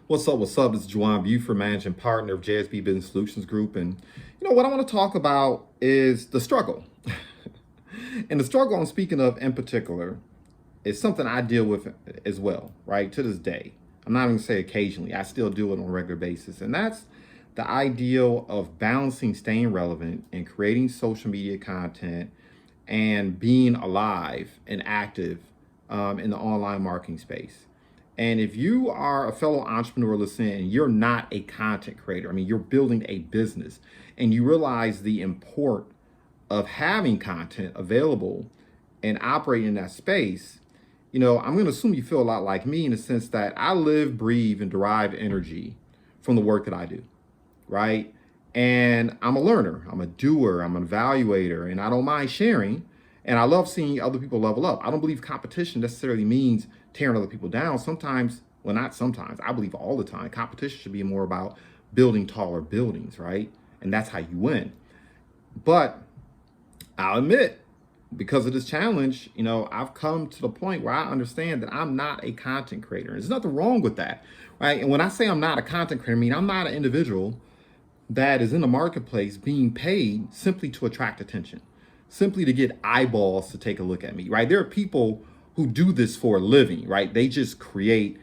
What's up? What's up? This is JuJuan Buford, managing partner of JSB Business Solutions Group. And what I want to talk about is the struggle. And the struggle I'm speaking of in particular is something I deal with as well, right? To this day. I'm not even going to say occasionally. I still do it on a regular basis. And that's the ideal of balancing staying relevant and creating social media content and being alive and active in the online marketing space. And if you are a fellow entrepreneur listening and you're not a content creator, I mean, you're building a business and you realize the import of having content available and operating in that space, I'm going to assume you feel a lot like me in the sense that I live, breathe, and derive energy from the work that I do, right? And I'm a learner, I'm a doer, I'm an evaluator, and I don't mind sharing. And I love seeing other people level up. I don't believe competition necessarily means tearing other people down. Sometimes, well, not sometimes, I believe all the time, competition should be more about building taller buildings, right? And that's how you win. But I'll admit, because of this challenge, I've come to the point where I understand that I'm not a content creator. There's nothing wrong with that, right? And when I say I'm not a content creator, I mean, I'm not an individual that is in the marketplace being paid simply to attract attention, simply to get eyeballs to take a look at me, right? There are people who do this for a living, right? They just create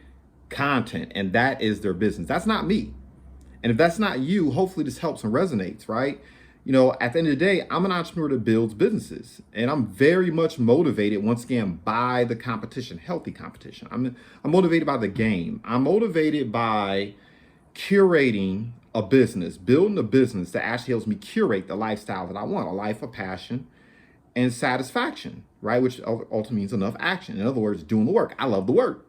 content and that is their business. That's not me. And if that's not you, hopefully this helps and resonates, right? At the end of the day, I'm an entrepreneur that builds businesses and I'm very much motivated, once again, by the competition, healthy competition. I'm motivated by the game. I'm motivated by curating a business, building a business that actually helps me curate the lifestyle that I want, a life of passion and satisfaction, right? Which ultimately means enough action. In other words, doing the work. I love the work.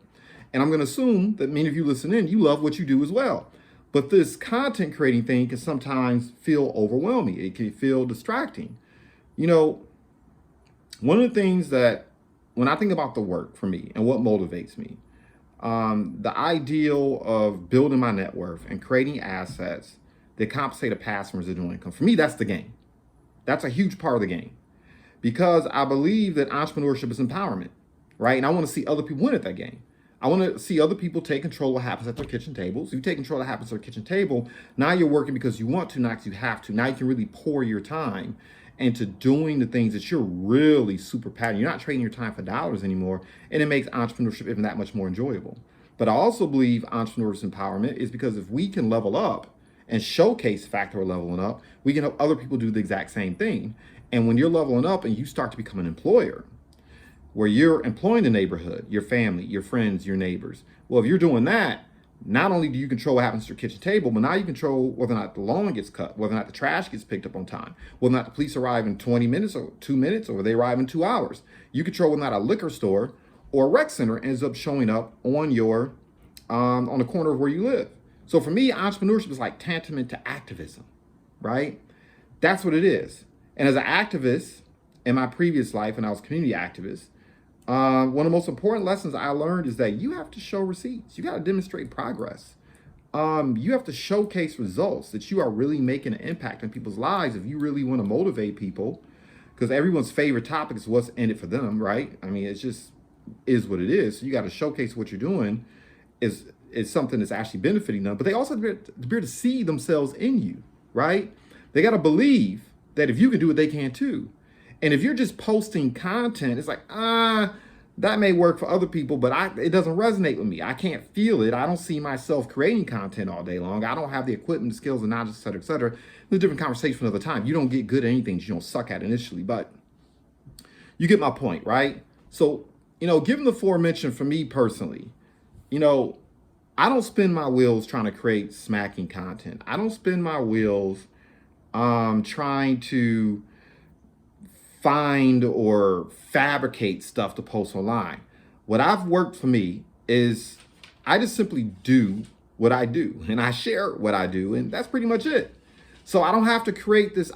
And I'm going to assume that many of you listening, you love what you do as well. But this content creating thing can sometimes feel overwhelming. It can feel distracting. One of the things that when I think about the work for me and what motivates me, the ideal of building my net worth and creating assets that compensate a passive residual income, for me, that's the game. That's a huge part of the game because I believe that entrepreneurship is empowerment, right? And I want to see other people win at that game. I want to see other people take control of what happens at their kitchen table. So you take control of what happens at their kitchen table. Now you're working because you want to, not because you have to. Now you can really pour your time into doing the things that you're really super passionate. You're not trading your time for dollars anymore. And it makes entrepreneurship even that much more enjoyable. But I also believe entrepreneur's empowerment is because if we can level up and showcase the fact that we're leveling up, we can help other people do the exact same thing. And when you're leveling up and you start to become an employer, where you're employing the neighborhood, your family, your friends, your neighbors. Well, if you're doing that, not only do you control what happens to your kitchen table, but now you control whether or not the lawn gets cut, whether or not the trash gets picked up on time, whether or not the police arrive in 20 minutes or 2 minutes, or they arrive in 2 hours. You control whether or not a liquor store or a rec center ends up showing up on your on the corner of where you live. So for me, entrepreneurship is like tantamount to activism, right? That's what it is. And as an activist in my previous life, and I was a community activist, one of the most important lessons I learned is that you have to show receipts. You got to demonstrate progress. You have to showcase results that you are really making an impact on people's lives if you really want to motivate people, because everyone's favorite topic is what's in it for them, right? I mean, it's just is what it is. So you got to showcase what you're doing is something that's actually benefiting them, but they also have to be able to see themselves in you, right? They got to believe that if you can do it, they can too. And if you're just posting content, it's like, that may work for other people, but it doesn't resonate with me. I can't feel it. I don't see myself creating content all day long. I don't have the equipment, the skills, the knowledge, et cetera, et cetera. There's a different conversation for another time. You don't get good at anything you don't suck at initially, but you get my point, right? So, given the aforementioned, for me personally, I don't spin my wheels trying to create smacking content. I don't spin my wheels trying to find or fabricate stuff to post online. What I've worked for me is I just simply do what I do and I share what I do, and that's pretty much it. So I don't have to create this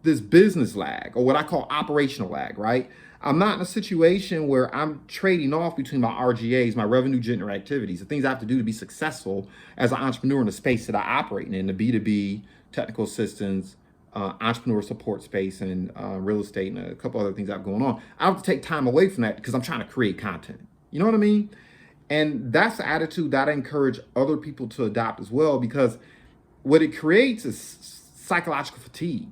business lag, or what I call operational lag, right? I'm not in a situation where I'm trading off between my RGAs, my revenue generating activities, the things I have to do to be successful as an entrepreneur in the space that I operate in, the B2B, technical assistance, entrepreneur support space, and real estate, and a couple other things I have going on. I have to take time away from that because I'm trying to create content. You know what I mean? And that's the attitude that I encourage other people to adopt as well, because what it creates is psychological fatigue.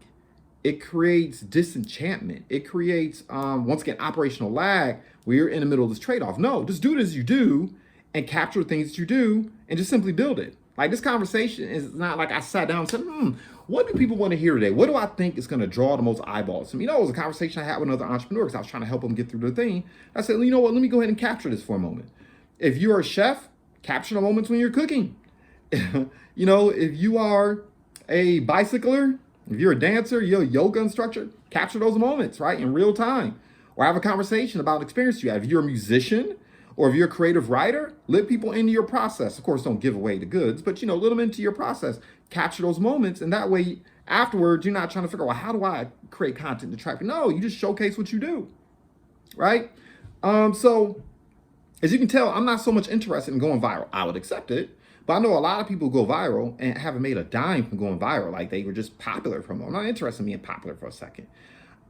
It creates disenchantment. It creates, once again, operational lag where you're in the middle of this trade-off. No, just do it as you do and capture the things that you do and just simply build it. Like, this conversation is not like I sat down and said, what do people want to hear today? What do I think is going to draw the most eyeballs? You know, it was a conversation I had with another entrepreneur because I was trying to help them get through the thing. I said, you know what, let me go ahead and capture this for a moment. If you're a chef, capture the moments when you're cooking. You know, if you are a bicycler, if you're a dancer, you're a yoga instructor, capture those moments, right, in real time. Or have a conversation about an experience you have. If you're a musician or if you're a creative writer, let people into your process. Of course, don't give away the goods, but, you know, let them into your process. Capture those moments, and that way, afterwards, you're not trying to figure out, well, how do I create content to track? No, you just showcase what you do, right? So, as you can tell, I'm not so much interested in going viral. I would accept it, but I know a lot of people go viral and haven't made a dime from going viral. Like, they were just popular from them. I'm not interested in being popular for a second.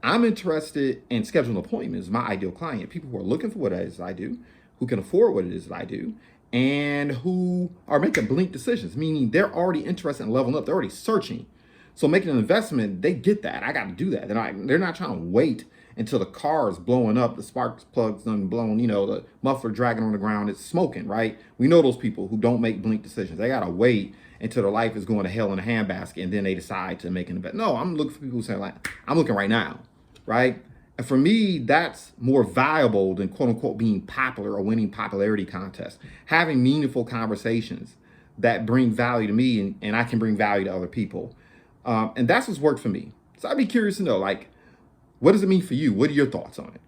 I'm interested in scheduling appointments. My ideal client, people who are looking for what it is that I do, who can afford what it is that I do, and who are making blink decisions, meaning they're already interested in leveling up. They're already searching. So making an investment, they get that. I got to do that. They're not trying to wait until the car is blowing up, the spark plug's done blown, you know, the muffler dragging on the ground, it's smoking, right? We know those people who don't make blink decisions. They got to wait until their life is going to hell in a handbasket and then they decide to make an investment. No, I'm looking for people who say, like, I'm looking right now, right? And for me, that's more valuable than, quote unquote, being popular or winning popularity contests. Having meaningful conversations that bring value to me, and I can bring value to other people. And that's what's worked for me. So I'd be curious to know, like, what does it mean for you? What are your thoughts on it?